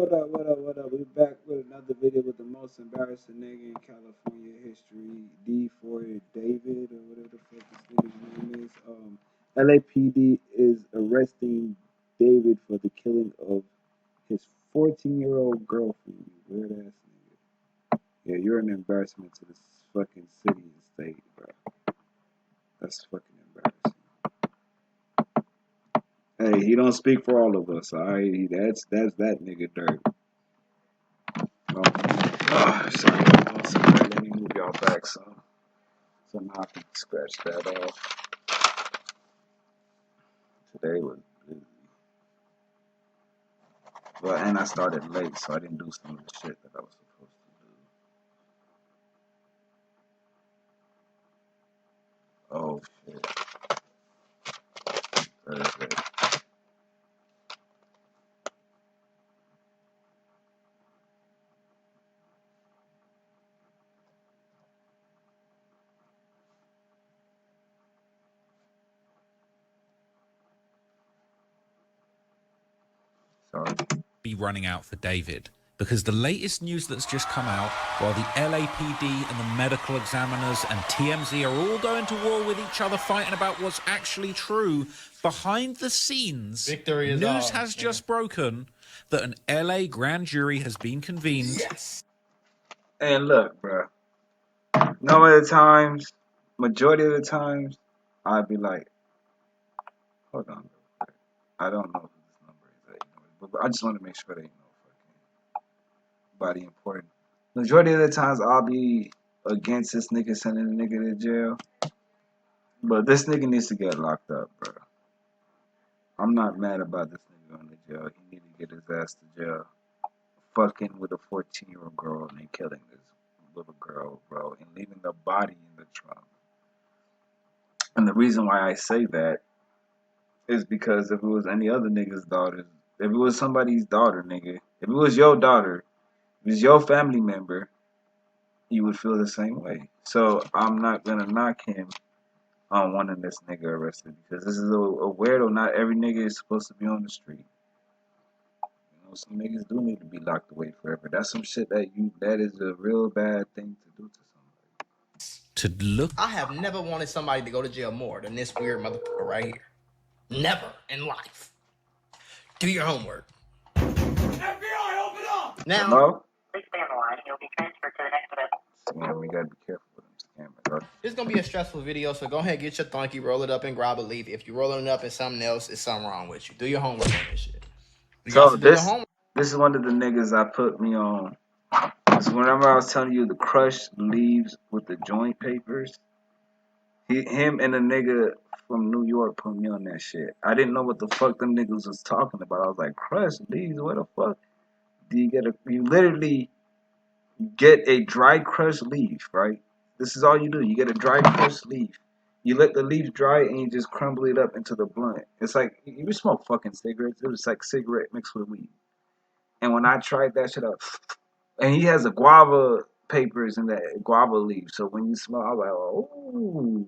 What up, what up, what up? We back with another video with the most embarrassing nigga in California history, D4 David, or whatever the fuck this nigga's name is. LAPD is arresting David for the killing of his 14-year-old girlfriend. You weird ass nigga. Yeah, you're an embarrassment to this fucking city and state, bro. That's fucking embarrassing. Hey, he don't speak for all of us, alright? That's that nigga dirt. Sorry. Let me move y'all back somehow I can scratch that off. Today was busy. Well, and I started late, so I didn't do some of the shit that I was supposed to do. Oh shit. Thursday. Sorry. Be running out for David, because the latest news that's just come out, while the LAPD and the medical examiners and TMZ are all going to war with each other fighting about what's actually true, behind the scenes, news has just broken that an LA grand jury has been convened. Yes. And look, bro. No other times, majority of the times, I'd be like, hold on. I don't know who this number is at, but I just want to make sure they know fucking body important. Majority of the times I'll be against this nigga sending a nigga to jail. But this nigga needs to get locked up, bro. I'm not mad about this nigga going to jail. He need to get his ass to jail. Fucking with a 14-year-old girl and killing this little girl, bro, and leaving the body in the trunk. And the reason why I say that is because if it was any other nigga's daughter, if it was somebody's daughter, nigga, if it was your daughter, if it was your family member, you would feel the same way. So I'm not gonna knock him on wanting this nigga arrested because this is a weirdo. Not every nigga is supposed to be on the street. You know, some niggas do need to be locked away forever. That's some shit that is a real bad thing to do to somebody. To look, I have never wanted somebody to go to jail more than this weird motherfucker right here. Never in life. Do your homework. FBI, open up! Now, Hello? Please stay on the line. You'll be transferred to the next event. Yeah, we gotta be careful with them scammers. this is gonna be a stressful video, so go ahead, get your thunky, roll it up, and grab a leaf. If you're rolling it up in something else, it's something wrong with you. Do your homework on this shit. You So do your homework. this is one of the niggas I put me on. So whenever I was telling you the crushed leaves with the joint papers, him and a nigga from New York put me on that shit. I didn't know what the fuck them niggas was talking about. I was like, crushed leaves, what the fuck? You literally get a dry crushed leaf, right? This is all you do. You get a dry crushed leaf. You let the leaf dry and you just crumble it up into the blunt. It's like you smoke fucking cigarettes. It was like cigarette mixed with weed. And when I tried that shit up, and he has a guava papers in that guava leaf. So when you smell, I was like, oh.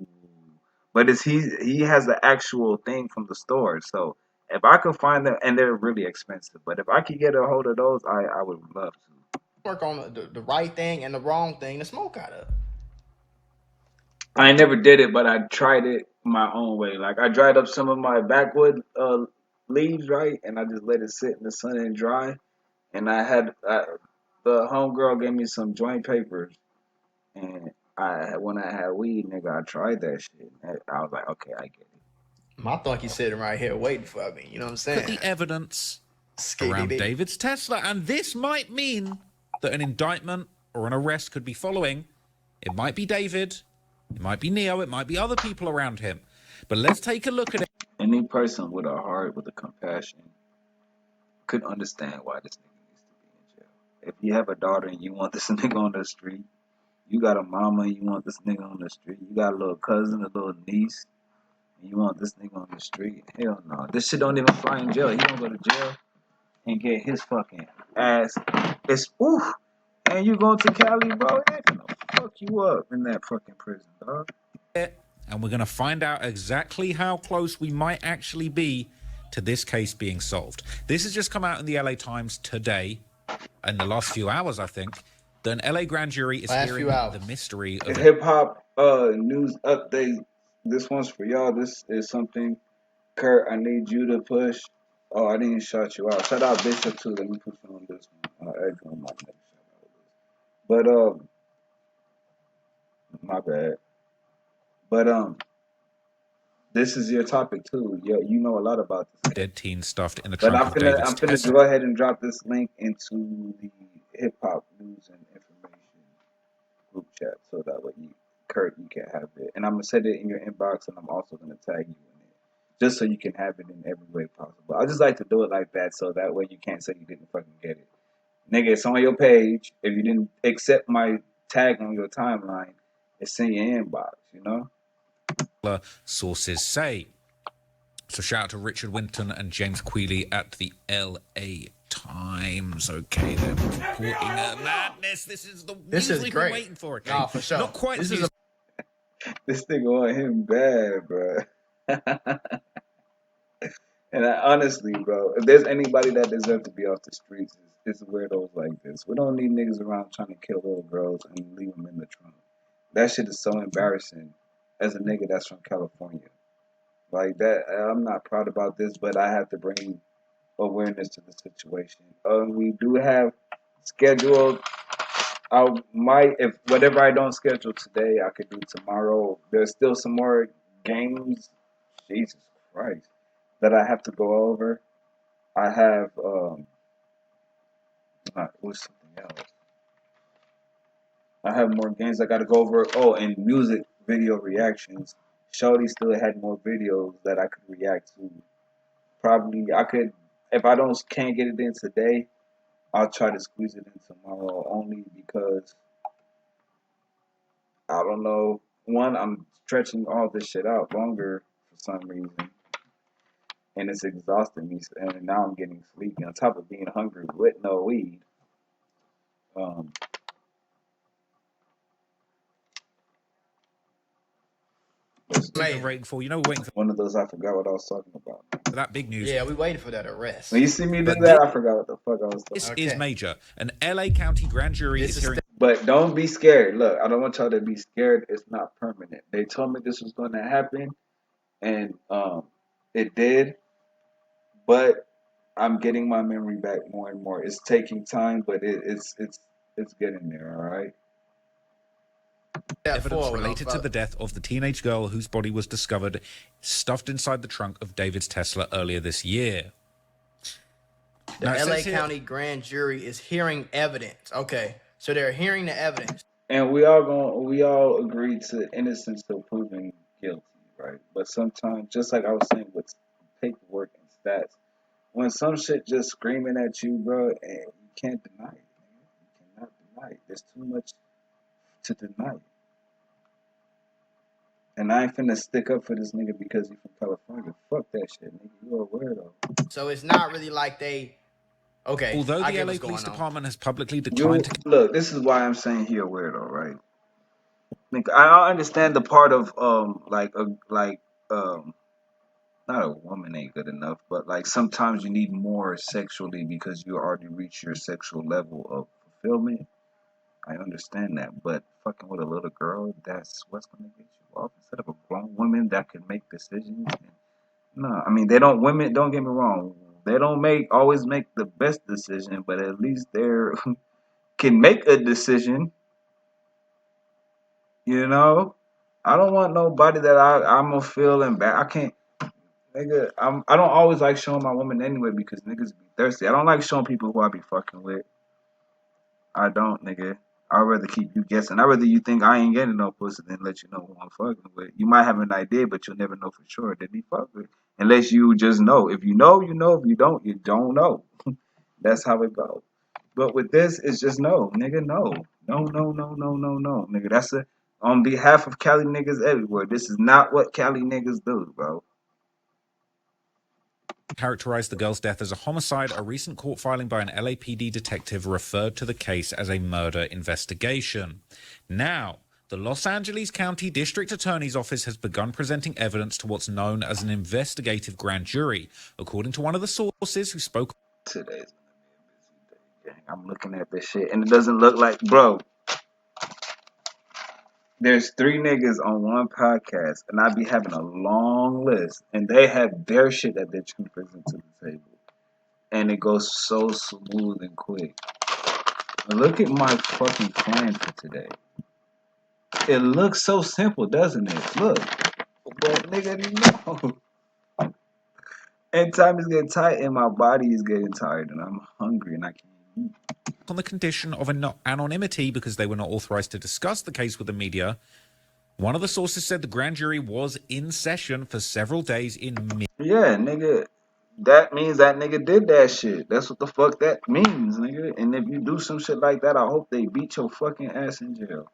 But he has the actual thing from the store. So if I could find them, and they're really expensive, but if I could get a hold of those, I would love to. Work on the right thing and the wrong thing to smoke out of. I never did it, but I tried it my own way. Like I dried up some of my backwood leaves, right, and I just let it sit in the sun and dry. And the homegirl gave me some joint papers, and when I had weed, nigga, I tried that shit. I was like, okay, I get it. My thunky sitting right here waiting for me. You know what I'm saying? put the evidence Skitty around dee. David's Tesla, and this might mean that an indictment or an arrest could be following. It might be David, it might be Neo, it might be other people around him. But let's take a look at it. Any person with a heart, with a compassion, could understand why this nigga needs to be in jail. If you have a daughter and you want this nigga on the street, you got a mama and you want this nigga on the street, you got a little cousin, a little niece, and you want this nigga on the street, hell no. This shit don't even fly in jail. He don't go to jail and get his fucking ass. It's oof. And you going to Cali, bro? They're gonna fuck you up in that fucking prison, dog. And we're going to find out exactly how close we might actually be to this case being solved. This has just come out in the LA Times today, in the last few hours, I think, that an LA grand jury is hearing the mystery of hip hop news update. This one's for y'all. This is something, Kurt, I need you to push. Oh, I didn't shout you out. Shout out Bishop too. Let me put you on this one. Edgar on my next shout out. But my bad. But this is your topic too. Yeah, you know a lot about this. Dead teen stuffed in the But trunk of David's I'm finna Tesla. go ahead and drop this link into the hip hop news and information group chat so that way Kurt, you can have it. And I'm gonna set it in your inbox, and I'm also gonna tag you in it, just so you can have it in every way possible. I just like to do it like that, so that way you can't say you didn't fucking get it, nigga. It's on your page. If you didn't accept my tag on your timeline, it's in your inbox. You know. Sources say. So shout out to Richard Winton and James Quealy at the LA Times. Okay, they're reporting madness. This is the news we've been waiting for. Okay? Nah, for sure. Not quite. This thing on him bad, bro. And honestly, bro, if there's anybody that deserves to be off the streets, it's weirdos like this. We don't need niggas around trying to kill little girls and leave them in the trunk. That shit is so embarrassing as a nigga that's from California. Like that, I'm not proud about this, but I have to bring awareness to the situation. We do have scheduled. I might, if whatever I don't schedule today, I could do tomorrow. There's still some more games. Jesus Christ, that I have to go over. I have it was something else. I have more games I got to go over. Oh, and music video reactions. Shorty still had more videos that I could react to. Probably I could, if I can't get it in today, I'll try to squeeze it in tomorrow. Only because I don't know. One, I'm stretching all this shit out longer for some reason, and it's exhausting me. And now I'm getting sleepy on top of being hungry with no weed. Waiting for, we're waiting for one of those. I forgot what I was talking about. that big news. Yeah, we waiting for that arrest. When you see me do that, I forgot what the fuck I was talking This about. is major. An LA County grand jury is hearing. But don't be scared. Look, I don't want y'all to be scared. It's not permanent. They told me this was going to happen, and it did. But I'm getting my memory back more and more. It's taking time, but it's getting there. All right. Evidence related to the death of the teenage girl whose body was discovered stuffed inside the trunk of David's Tesla earlier this year. The LA County grand jury is hearing evidence. Okay, so they're hearing the evidence. And we all agree to innocence till proven guilty, right? But sometimes, just like I was saying with paperwork and stats, when some shit just screaming at you, bro, and you can't deny it. You cannot deny it. There's too much to deny. And I ain't finna stick up for this nigga because he's from California. Fuck that shit, nigga. You a weirdo. So it's not really like they. Okay. Although the LA Police Department has publicly declined to look, this is why I'm saying he a weirdo, right? Like, I understand the part of not a woman ain't good enough, but like sometimes you need more sexually because you already reached your sexual level of fulfillment. I understand that, but fucking with a little girl, that's what's gonna get you off instead of a grown woman that can make decisions. No, I mean women don't get me wrong. They don't always make the best decision, but at least they're can make a decision. You know? I don't want nobody that I'm gonna feel embarrassed. I can't nigga, I don't always like showing my woman anyway because niggas be thirsty. I don't like showing people who I be fucking with. I don't, nigga. I'd rather keep you guessing. I'd rather you think I ain't getting no pussy than let you know who I'm fucking with. You might have an idea, but you'll never know for sure that he fuck with. Unless you just know. If you know, you know. If you don't know. That's how it goes. But with this, it's just no, nigga, no. No, no, no, no, no, no. Nigga, that's on behalf of Cali niggas everywhere. This is not what Cali niggas do, bro. characterized the girl's death as a homicide. A recent court filing by an LAPD detective referred to the case as a murder investigation. Now, The Los Angeles County District Attorney's Office has begun presenting evidence to what's known as an investigative grand jury. According to one of the sources who spoke... Today's gonna be a busy day, gang. I'm looking at this shit, and it doesn't look like, bro. There's 3 niggas on one podcast, and I be having a long list, and they have their shit that they're trying to present to the table, and it goes so smooth and quick. Look at my fucking plan for today. It looks so simple, doesn't it? Look, but nigga, no. And time is getting tight, and my body is getting tired, and I'm hungry, and I can't eat. On the condition of anonymity because they were not authorized to discuss the case with the media, one of the sources said the grand jury was in session for several days in Yeah, nigga, that means that nigga did that shit. That's what the fuck that means, nigga. And if you do some shit like that, I hope they beat your fucking ass in jail.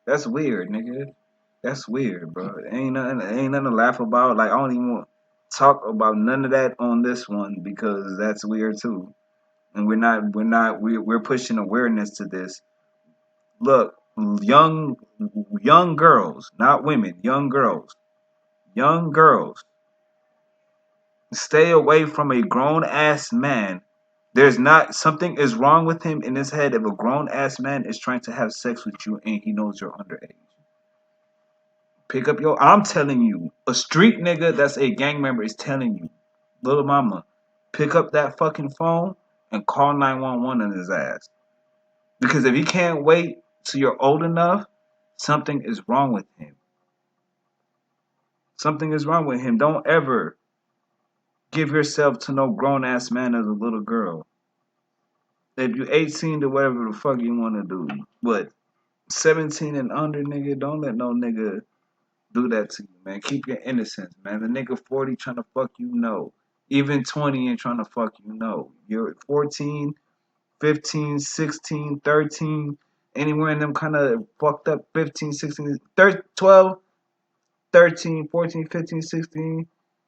That's weird, nigga. That's weird, bro. Ain't nothing to laugh about. Like, I don't even want to talk about none of that on this one because that's weird too. And we're pushing awareness to this. Look, young girls, not women, young girls, stay away from a grown ass man. There's not something is wrong with him in his head if a grown ass man is trying to have sex with you and he knows you're underage. Pick up your. I'm telling you, a street nigga that's a gang member is telling you, little mama, pick up that fucking phone and call 911 on his ass. Because if he can't wait till you're old enough, something is wrong with him. Something is wrong with him. Don't ever give yourself to no grown ass man as a little girl. If you're 18 to whatever the fuck you want to do, but 17 and under, nigga, don't let no nigga do that to you, man. Keep your innocence, man. The nigga 40 trying to fuck you, no. Even 20 and trying to fuck you, no. You're 14, 15, 16, 13, anywhere in them kind of fucked up 15, 16, 12, 13, 14, 15, 16,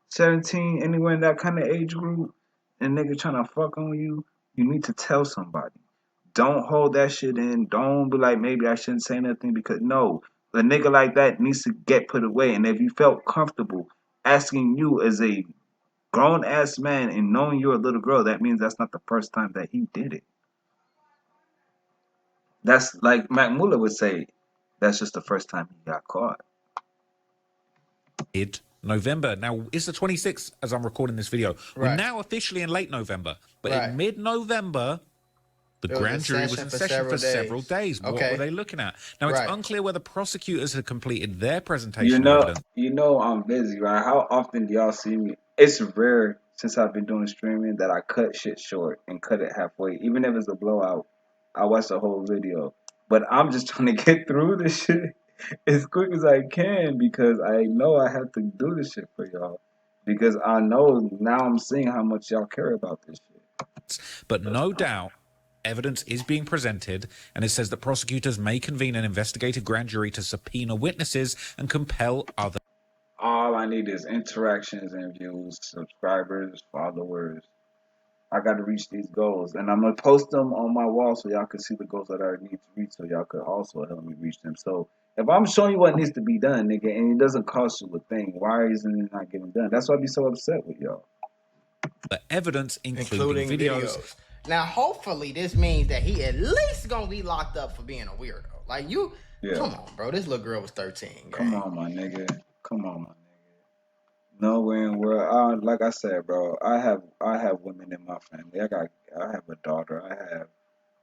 17, anywhere in that kind of age group, and nigga trying to fuck on you, you need to tell somebody. Don't hold that shit in. Don't be like, maybe I shouldn't say nothing because no, a nigga like that needs to get put away. And if you felt comfortable asking you as a grown ass man and knowing you're a little girl, that means that's not the first time that he did it. That's like Mac Muller would say, that's just the first time he got caught. Mid-November. Now, it's the 26th as I'm recording this video. We're Right. now officially in late November, but Right. in mid-November, the It was grand in jury was session in for session for several several days. days. What Okay. were they looking at? Now, it's Right. unclear whether prosecutors had completed their presentation of evidence. You know I'm busy, right? How often do y'all see me? It's rare since I've been doing streaming that I cut shit short and cut it halfway. Even if it's a blowout, I watch the whole video. But I'm just trying to get through this shit as quick as I can because I know I have to do this shit for y'all. Because I know now I'm seeing how much y'all care about this shit. But no doubt, evidence is being presented, and it says that prosecutors may convene an investigative grand jury to subpoena witnesses and compel others. All I need is interactions and views, subscribers, followers. I got to reach these goals, and I'm gonna post them on my wall so y'all can see the goals that I need to reach, so y'all could also help me reach them. So if I'm showing you what needs to be done, nigga, and it doesn't cost you a thing, why isn't it not getting done? That's why I be so upset with y'all. The evidence, including videos. Now, hopefully, this means that he at least gonna be locked up for being a weirdo. Like you, Yeah. come on, bro. This little girl was 13. Come gang. on, my nigga. Come on, my nigga. Nowhere in where, like I said, bro, I have women in my family. I have a daughter. I have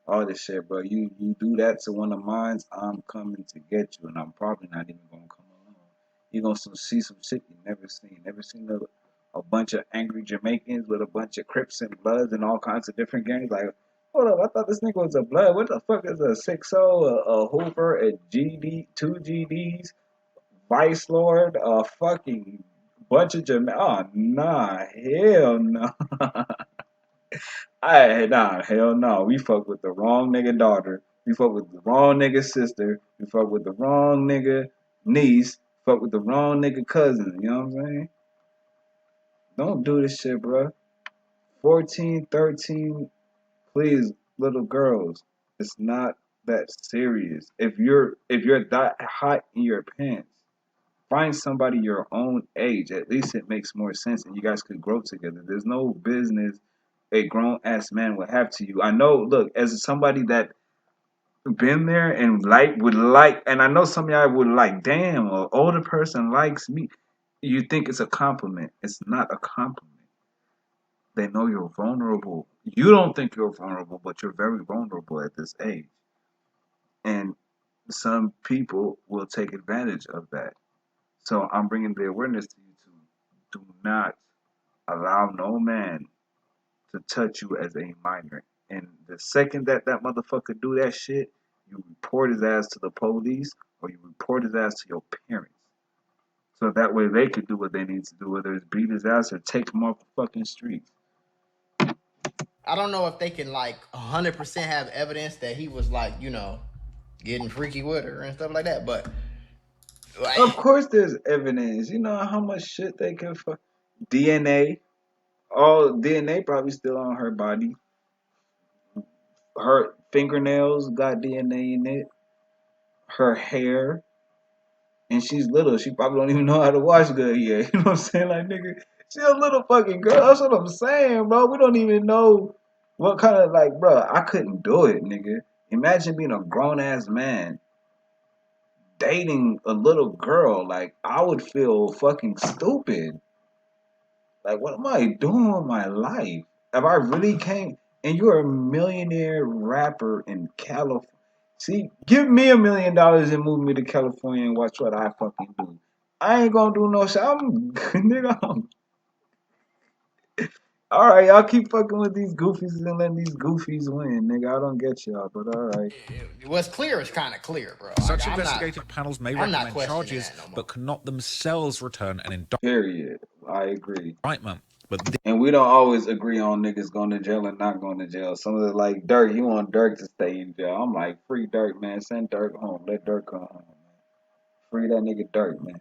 all this shit, bro. You do that to one of mine, I'm coming to get you, and I'm probably not even gonna come alone. You're gonna see some shit you never seen. Never seen a bunch of angry Jamaicans with a bunch of Crips and Bloods and all kinds of different gangs. Like, hold up, I thought this nigga was a Blood. What the fuck is a 6-0, a Hoover, a GD, 2 GDs, Vice Lord, a fucking bunch of Oh, nah, hell no. Hell no. We fuck with the wrong nigga daughter. We fuck with the wrong nigga sister. We fuck with the wrong nigga niece. Fuck with the wrong nigga cousin. You know what I'm saying? Don't do this shit, bro. 14, 13, please, little girls. It's not that serious. If you're that hot in your pants, find somebody your own age. At least it makes more sense, and you guys could grow together. There's no business a grown ass man would have to you. I know. Look, as somebody that been there and would like, and I know some of y'all would like. Damn, an older person likes me. You think it's a compliment? It's not a compliment. They know you're vulnerable. You don't think you're vulnerable, but you're very vulnerable at this age. And some people will take advantage of that. So I'm bringing the awareness to you to do not allow no man to touch you as a minor. And the second that that motherfucker do that shit, you report his ass to the police or you report his ass to your parents. So that way they could do what they need to do, whether it's beat his ass or take him off the fucking streets. I don't know if they can like 100% have evidence that he was like, getting freaky with her and stuff like that. But like, Of course there's evidence. You know how much shit they can fuck. DNA. All DNA probably still on her body. Her fingernails got DNA in it. Her hair. And she's little. She probably don't even know how to wash good yet. You know what I'm saying? Like, nigga, she a little fucking girl. That's what I'm saying, bro. We don't even know what kind of, like, bro, I couldn't do it, nigga. Imagine being a grown-ass man dating a little girl. Like, I would feel fucking stupid. Like, what am I doing with my life? If I really came, and you're a millionaire rapper in California. See, give me $1 million and move me to California and watch what I fucking do. I ain't gonna do no shit. Nigga, all right, y'all keep fucking with these goofies and letting these goofies win, nigga. I don't get y'all, but all right. what's clear is kind of clear, bro. Such Like, investigative panels may I'm not recommend questioning charges, that no more. but cannot themselves return an Period. I agree. indictment. But And we don't always agree on niggas going to jail and not going to jail. Some of the like Dirk, he want Dirk to stay in jail. I'm like, free Dirk, man. Send Dirk home. Let Dirk come home, man. Free that nigga Dirk, man.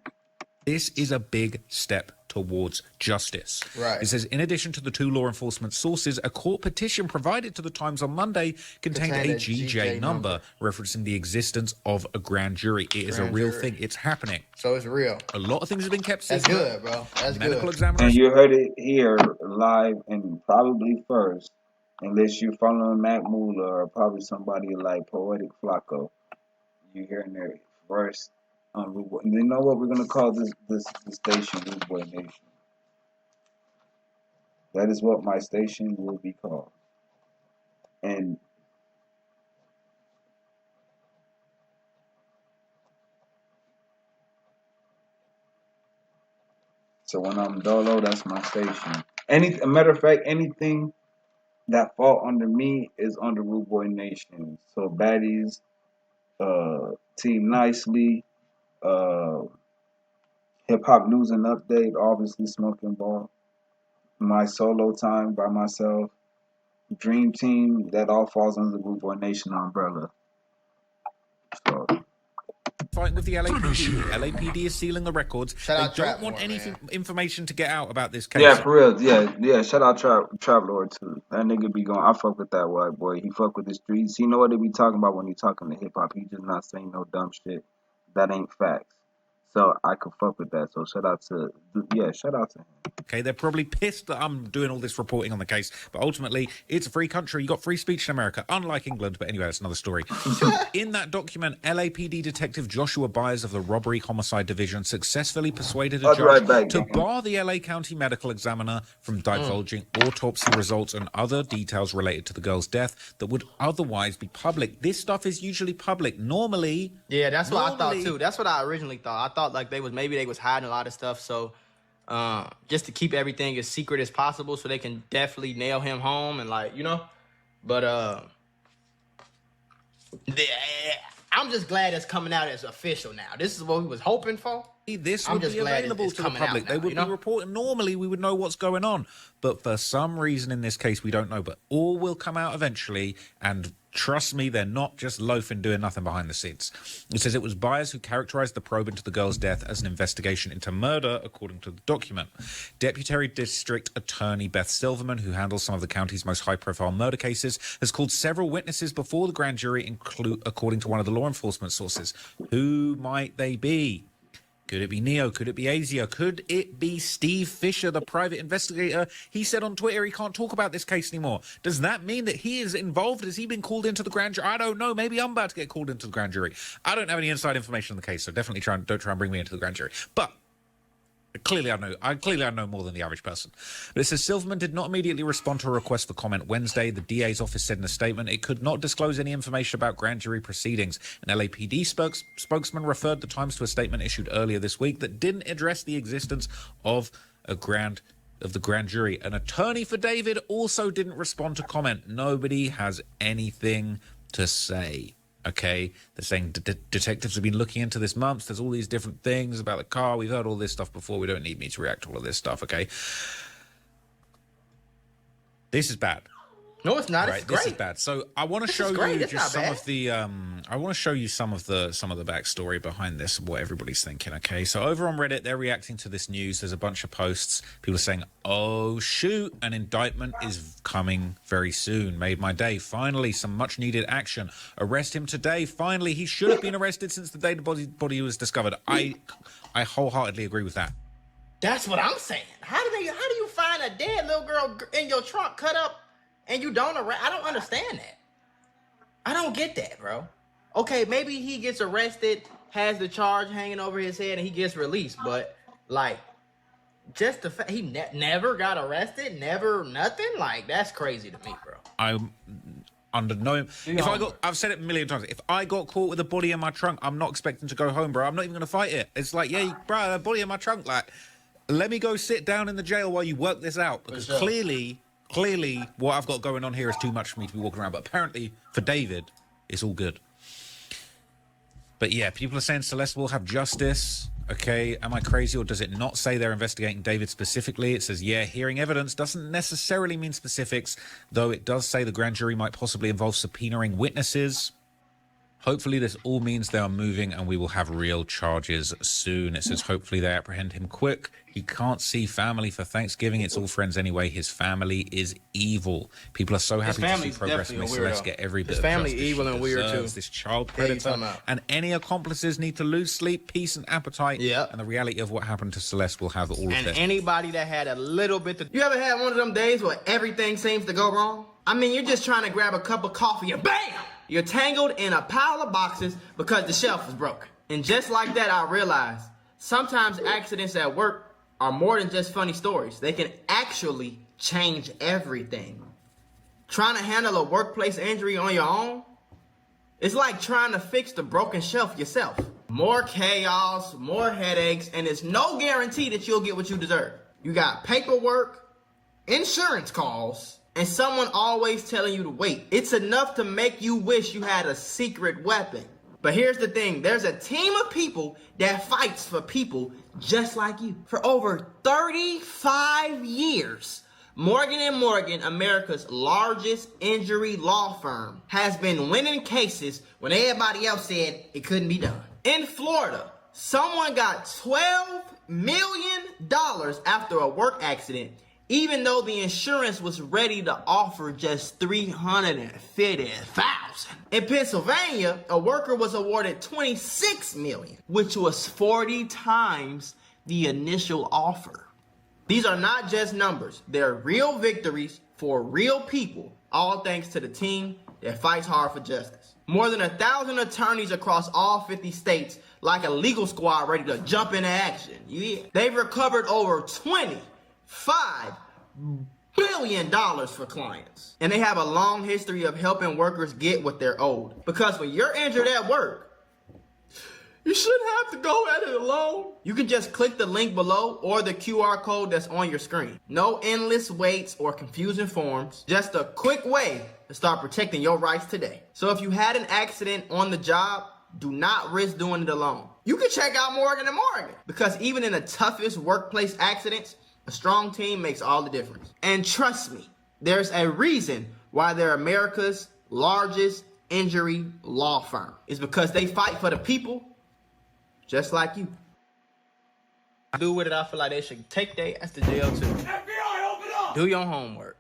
this is a big step towards justice. Right. It says, in addition to the two law enforcement sources, a court petition provided to the Times on Monday contained a GJ number referencing the existence of a grand jury. It is a real thing. It's happening. So it's real. A lot of things have been kept That's secret. good, bro. That's Medical good. examiners. And you heard it here live and probably first, unless you're following Mac Mula or probably somebody like Poetic Flacco. You hearing it first on Rude Boy. And you know what we're gonna call this station, Rude Boy Nation. That is what my station will be called. And so when I'm dolo, that's my station. A matter of fact, anything that fall under me is under Rude Boy Nation. So baddies, Team Nicely, Hip Hop News and Update, obviously Smoking Ball, my solo time by myself, Dream Team, that all falls under the Rude Boy Nation umbrella. So Fighting with the LAPD. LAPD is sealing the records. Shout out They don't Trap want Lord, any man. information to get out about this case. yeah, for real, yeah. Shout out Trap Lord too. That nigga be going. I fuck with that white boy. He fuck with the streets. He know what they be talking about when he talking to hip hop. He just not saying no dumb shit. That ain't facts. So I could fuck with that. So shout out to him. Okay, they're probably pissed that I'm doing all this reporting on the case, but ultimately, it's a free country. You got free speech in America, unlike England. But anyway, that's another story. In that document, LAPD Detective Joshua Byers of the Robbery Homicide Division successfully persuaded a judge to bar the LA County Medical Examiner from divulging autopsy results and other details related to the girl's death that would otherwise be public. This stuff is usually public. Normally, Yeah, that's what I thought too. That's what I originally thought. I thought like they was hiding a lot of stuff, so just to keep everything as secret as possible, so they can definitely nail him home and But I'm just glad it's coming out as official now. This is what we was hoping for. this I'm would just be glad available it's to the coming out public. now, They would you know? be reporting. Normally, we would know what's going on. But for some reason in this case, we don't know. But all will come out eventually. And trust me, they're not just loafing, doing nothing behind the scenes. It says it was buyers who characterized the probe into the girl's death as an investigation into murder, according to the document. Deputy District Attorney Beth Silverman, who handles some of the county's most high-profile murder cases, has called several witnesses before the grand jury, according to one of the law enforcement sources. Who might they be? Could it be Neo? Could it be Azia? Could it be Steve Fisher, the private investigator? He said on Twitter he can't talk about this case anymore. Does that mean that he is involved? Has he been called into the grand jury? I don't know. Maybe I'm about to get called into the grand jury. I don't have any inside information on the case, so definitely don't try and bring me into the grand jury. But clearly I know more than the average person. But it says Silverman did not immediately respond to a request for comment Wednesday. The DA's office said in a statement it could not disclose any information about grand jury proceedings. An LAPD spokesman referred the Times to a statement issued earlier this week that didn't address the existence of the grand jury. An attorney for David also didn't respond to comment. Nobody has anything to say. Okay, they're saying detectives have been looking into this months. There's all these different things about the car. We've heard all this stuff before. We don't need me to react to all of this stuff, okay? This is bad. No, it's not. Right, It's great. this is bad. So I want to show you just some of the I want to show you some of the backstory behind this, what everybody's thinking. Okay, so over on Reddit, they're reacting to this news. There's a bunch of posts. People are saying, "Oh shoot, an indictment is coming very soon. Made my day. Finally, some much needed action. Arrest him today. Finally, he should have been arrested since the day the body was discovered." I wholeheartedly agree with that. That's what I'm saying. How do you find a dead little girl in your trunk cut up and you don't arrest? I don't understand that. I don't get that, bro. Okay, maybe he gets arrested, has the charge hanging over his head, and he gets released. But like, just the fact he never got arrested, never nothing. Like, that's crazy to me, bro. I'm under no. I've said it a million times. If I got caught with a body in my trunk, I'm not expecting to go home, bro. I'm not even gonna fight it. It's like, yeah, bro, a body in my trunk. Like, let me go sit down in the jail while you work this out, because clearly, what I've got going on here is too much for me to be walking around. But apparently, for David, it's all good. But yeah, people are saying Celeste will have justice. Okay, am I crazy, or does it not say they're investigating David specifically? It says, yeah, hearing evidence doesn't necessarily mean specifics, though it does say the grand jury might possibly involve subpoenaing witnesses. Hopefully this all means they are moving and we will have real charges soon. It says hopefully they apprehend him quick. He can't see family for Thanksgiving. It's all friends anyway. His family is evil. People are so happy to see progress and Celeste get every bit His of family justice evil she and weird deserves. too. This child predator and any accomplices need to lose sleep, peace and appetite. Yep. And the reality of what happened to Celeste will have all of And this. anybody that had a little bit You ever had one of them days where everything seems to go wrong? I mean, you're just trying to grab a cup of coffee and BAM! You're tangled in a pile of boxes because the shelf is broken. And just like that, I realized sometimes accidents at work are more than just funny stories. They can actually change everything. Trying to handle a workplace injury on your own, it's like trying to fix the broken shelf yourself. More chaos, more headaches, and there's no guarantee that you'll get what you deserve. You got paperwork, insurance calls, and someone always telling you to wait. It's enough to make you wish you had a secret weapon. But here's the thing. There's a team of people that fights for people just like you. For over 35 years, Morgan & Morgan, America's largest injury law firm, has been winning cases when everybody else said it couldn't be done. In Florida, someone got $12 million after a work accident, even though the insurance was ready to offer just $350,000. In Pennsylvania, a worker was awarded $26 million, which was 40 times the initial offer. These are not just numbers. They're real victories for real people, all thanks to the team that fights hard for justice. More than 1,000 attorneys across all 50 states, like a legal squad ready to jump into action. Yeah. They've recovered over $25 billion for clients. And they have a long history of helping workers get what they're owed. Because when you're injured at work, you shouldn't have to go at it alone. You can just click the link below or the QR code that's on your screen. No endless waits or confusing forms. Just a quick way to start protecting your rights today. So if you had an accident on the job, do not risk doing it alone. You can check out Morgan and Morgan. Because even in the toughest workplace accidents, a strong team makes all the difference. And trust me, there's a reason why they're America's largest injury law firm. It's because they fight for the people just like you. Do with it, I feel like they should take their ass to jail too. FBI, open up! Do your homework.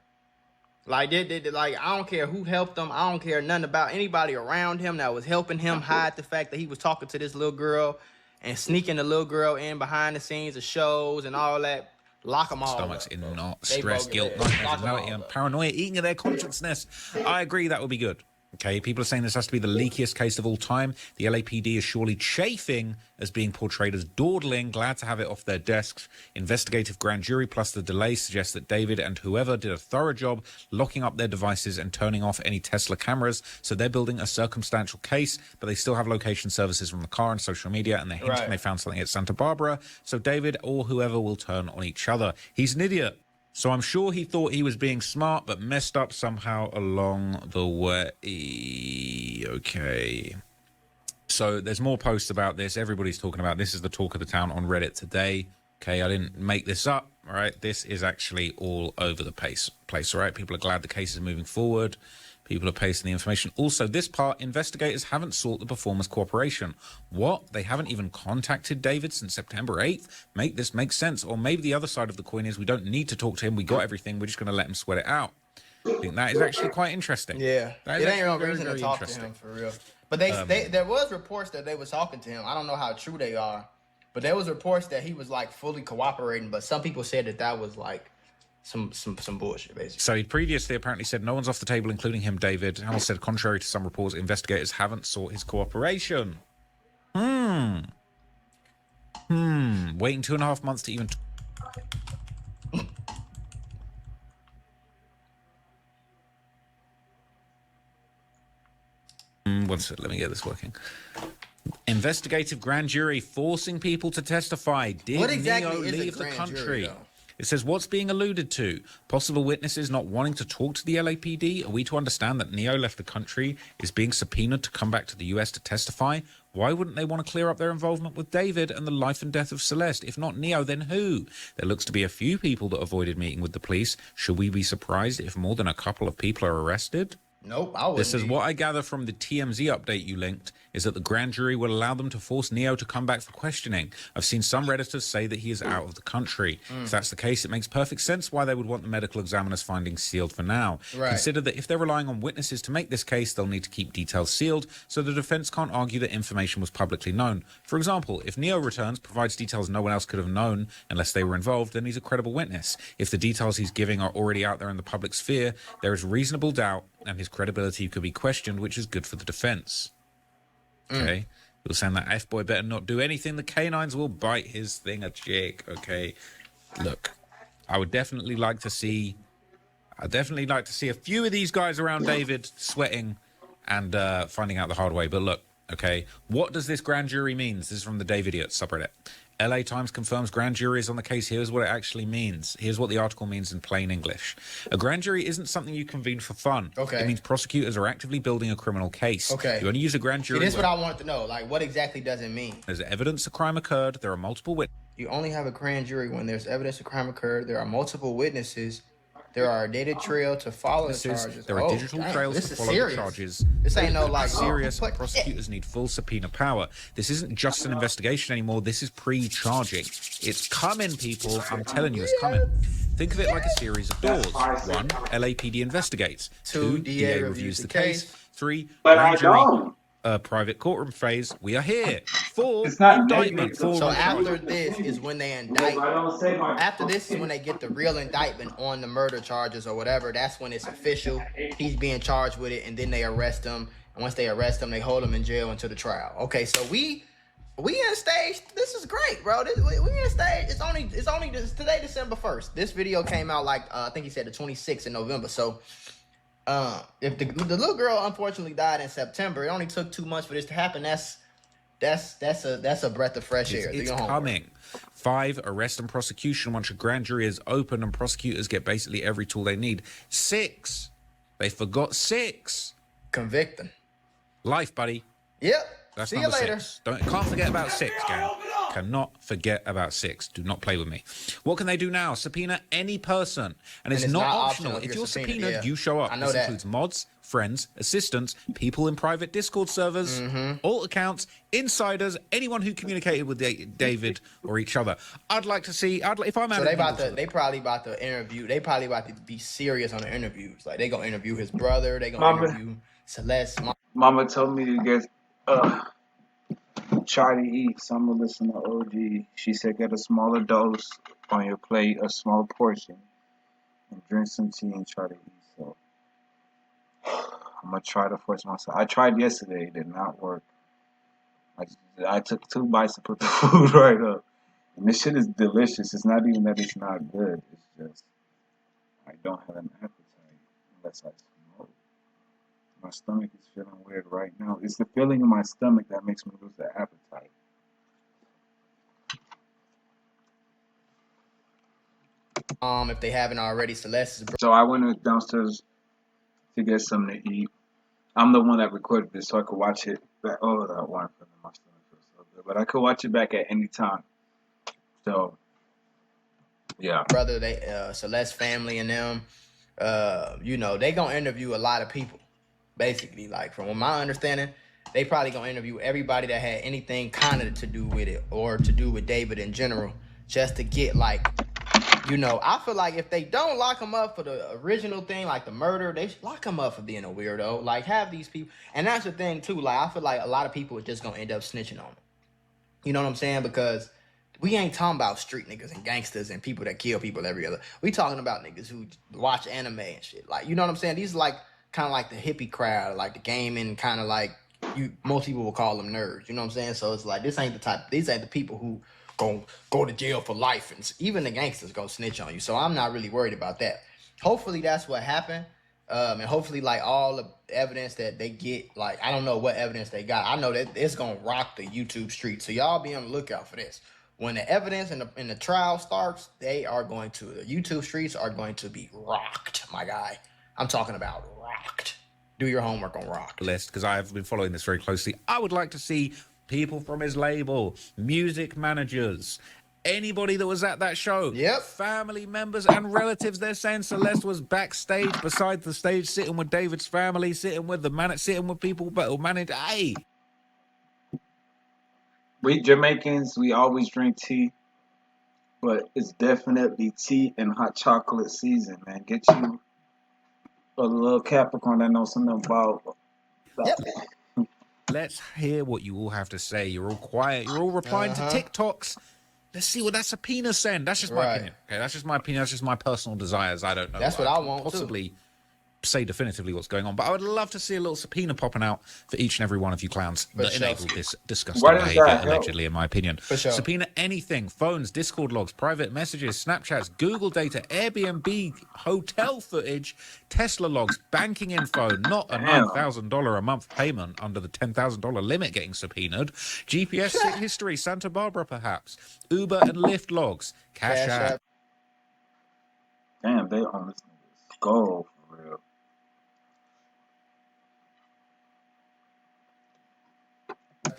Like, like, I don't care who helped him. I don't care nothing about anybody around him that was helping him hide the fact that he was talking to this little girl and sneaking the little girl in behind the scenes of shows and all that. Lock them all Stomachs up, in bro. knots, They stress, broke guilt, it. Lock nightmares, 'em all anxiety, and up. paranoia eating at their consciousness. I agree, that would be good. Okay, people are saying this has to be the leakiest case of all time. The LAPD is surely chafing as being portrayed as dawdling, glad to have it off their desks. Investigative grand jury plus the delay suggests that David and whoever did a thorough job locking up their devices and turning off any Tesla cameras. So they're building a circumstantial case, but they still have location services from the car and social media, and they're hinting they found something at Santa Barbara. So David or whoever will turn on each other. He's an idiot. So I'm sure he thought he was being smart, but messed up somehow along the way. Okay. So there's more posts about this. Everybody's talking about this. Is the talk of the town on Reddit today. Okay, I didn't make this up. All right, this is actually all over the place. All right, people are glad the case is moving forward. People are pasting the information. Also, this part, investigators haven't sought the performer's cooperation. What? They haven't even contacted David since September 8th? Make this make sense. Or maybe the other side of the coin is we don't need to talk to him. We got everything. We're just going to let him sweat it out. I think that is actually quite interesting. Yeah, That it is ain't no very, reason to very talk to interesting. him for real. But there was reports that they was talking to him. I don't know how true they are, but there was reports that he was like fully cooperating. But some people said that was like some bullshit, basically. So he previously apparently said no one's off the table, including him, David. Hamill said, contrary to some reports, investigators haven't sought his cooperation. Waiting 2.5 months to even... One second, let me get this working. Investigative grand jury forcing people to testify. Did What exactly Neo is a leave the grand country? jury, though? It says, what's being alluded to? Possible witnesses not wanting to talk to the LAPD? Are we to understand that Neo left the country, is being subpoenaed to come back to the US to testify? Why wouldn't they want to clear up their involvement with David and the life and death of Celeste? If not Neo, then who? There looks to be a few people that avoided meeting with the police. Should we be surprised if more than a couple of people are arrested? Nope, I wouldn't. This is what I gather from the TMZ update you linked, is that the grand jury will allow them to force Neo to come back for questioning. I've seen some Redditors say that he is out of the country. If that's the case, it makes perfect sense why they would want the medical examiner's findings sealed for now. Right. Consider that if they're relying on witnesses to make this case, they'll need to keep details sealed, so the defense can't argue that information was publicly known. For example, if Neo returns, provides details no one else could have known unless they were involved, then he's a credible witness. If the details he's giving are already out there in the public sphere, there is reasonable doubt and his credibility could be questioned, which is good for the defense. Okay? You're saying that F-boy better not do anything. The canines will bite his thing a chick. Okay? Look, I would definitely like to see... I'd definitely like to see a few of these guys around David sweating and finding out the hard way. But look, okay, what does this grand jury mean? This is from the D4vd subreddit. LA Times confirms grand jury is on the case. Here's what it actually means. Here's what the article means in plain English. A grand jury isn't something you convene for fun. Okay. It means prosecutors are actively building a criminal case. Okay. You only use a grand jury... See, this is what I wanted to know. Like, what exactly does it mean? There's evidence a crime occurred. There are multiple witnesses. You only have a grand jury when there's evidence a crime occurred. There are multiple witnesses. There are a data trail to follow the charges. There are digital trails this to is follow serious. the charges. This ain't no like Serious. but- Prosecutors need full subpoena power. This isn't just an investigation anymore. This is pre-charging. It's coming, people. I'm telling you, it's coming. Think of it like a series of doors. 1, LAPD investigates. 2, DA reviews the case. 3, grand jury, private courtroom phase. We are here. 4, It's not indictment. negative. 4, So charges. after this is when they indict. After this is when they get the real indictment on the murder charges or whatever. That's when it's official. He's being charged with it, and then they arrest him. And once they arrest him, they hold him in jail until the trial. Okay, so we in stage. This is great, bro. We in stage. It's only today, December 1st. This video came out like I think he said the 26th in November. So if the little girl unfortunately died in September, it only took 2 months for this to happen. That's a breath of fresh air. It's coming. 5, arrest and prosecution once a grand jury is open and prosecutors get basically every tool they need. 6, they forgot 6. Convict them. Life, buddy. Yep. That's See you number later. 6. Can't forget about 6, gang. Cannot forget about 6. Do not play with me. What can they do now? Subpoena any person. And it's not optional. If you're subpoenaed, yeah. you show up. I know This that. includes mods, friends, assistants, people in private Discord servers, alt accounts, insiders, anyone who communicated with David or each other. I'd like to see. If I'm So adding they probably about to interview. They probably about to be serious on the interviews. Like they gonna interview his brother. They gonna Mama, interview Celeste. Mama told me to get try to eat. So I'm gonna listen to OG. She said get a smaller dose on your plate, a small portion, and drink some tea and try to eat. So I'm gonna try to force myself. I tried yesterday, it did not work. I took 2 bites to put the food right up. And this shit is delicious. It's not even that it's not good. It's just I don't have an appetite unless I smoke. My stomach is feeling weird right now. It's the feeling in my stomach that makes me lose the appetite. If they haven't already, Celeste's brother. So I went downstairs to get something to eat. I'm the one that recorded this, so I could watch it back. Oh, that wine feeling my stomach feels so good, but I could watch it back at any time. So, yeah. Brother, Celeste family and them. You know, they gonna interview a lot of people. Basically, like from my understanding, they probably gonna interview everybody that had anything kind of to do with it or to do with David in general, just to get like, you know, I feel like if they don't lock him up for the original thing, like the murder, they should lock him up for being a weirdo. Like have these people, and that's the thing too. Like I feel like a lot of people are just gonna end up snitching on him. You know what I'm saying? Because we ain't talking about street niggas and gangsters and people that kill people every other. We talking about niggas who watch anime and shit. Like, you know what I'm saying? These are like kind of like the hippie crowd, like the gaming kind of like most people will call them nerds. You know what I'm saying? So it's like these ain't the people who go to jail for life, and even the gangsters gonna snitch on you. So I'm not really worried about that. Hopefully that's what happened. And hopefully, like, all the evidence that they get, like, I don't know what evidence they got. I know that it's going to rock the YouTube street. So y'all be on the lookout for this. When the evidence and the trial starts, the YouTube streets are going to be rocked, my guy. I'm talking about rocked. Do your homework on rocked. list, because I've been following this very closely. I would like to see people from his label, music managers, anybody that was at that show, family members and relatives. They're saying Celeste was backstage beside the stage, sitting with David's family, sitting with people that will manage. Hey, We Jamaicans, we always drink tea, but it's definitely tea and hot chocolate season, man. Get you a little Capricorn that knows something about that. let's hear what you all have to say. You're all quiet. You're all replying to TikToks. Let's see what that subpoena send. That's just my opinion. Okay, that's just my opinion. That's just my personal desires. I don't know. That's what I want possibly say definitively what's going on, but I would love to see a little subpoena popping out for each and every one of you clowns that enabled this disgusting behavior, allegedly, in my opinion. Subpoena anything: phones, Discord logs, private messages, Snapchats, Google data, Airbnb, hotel footage, Tesla logs, banking info, not a $9,000 a month payment under the $10,000 limit getting subpoenaed, GPS history, Santa Barbara perhaps, Uber and Lyft logs, Cash App. Damn, they on this nigga's skull for real.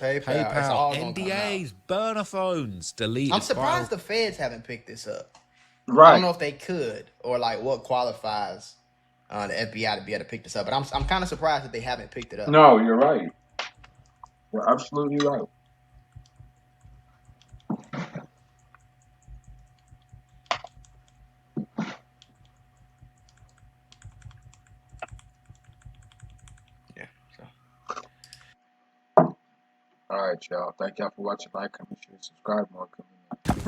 PayPal, NDAs, burner phones, deleted. I'm surprised the feds haven't picked this up. Right. I don't know if they could, or like what qualifies the FBI to be able to pick this up. But I'm kind of surprised that they haven't picked it up. No, you're right. You're absolutely right. All right, y'all. Thank y'all for watching. Like, comment, share, subscribe. More coming up.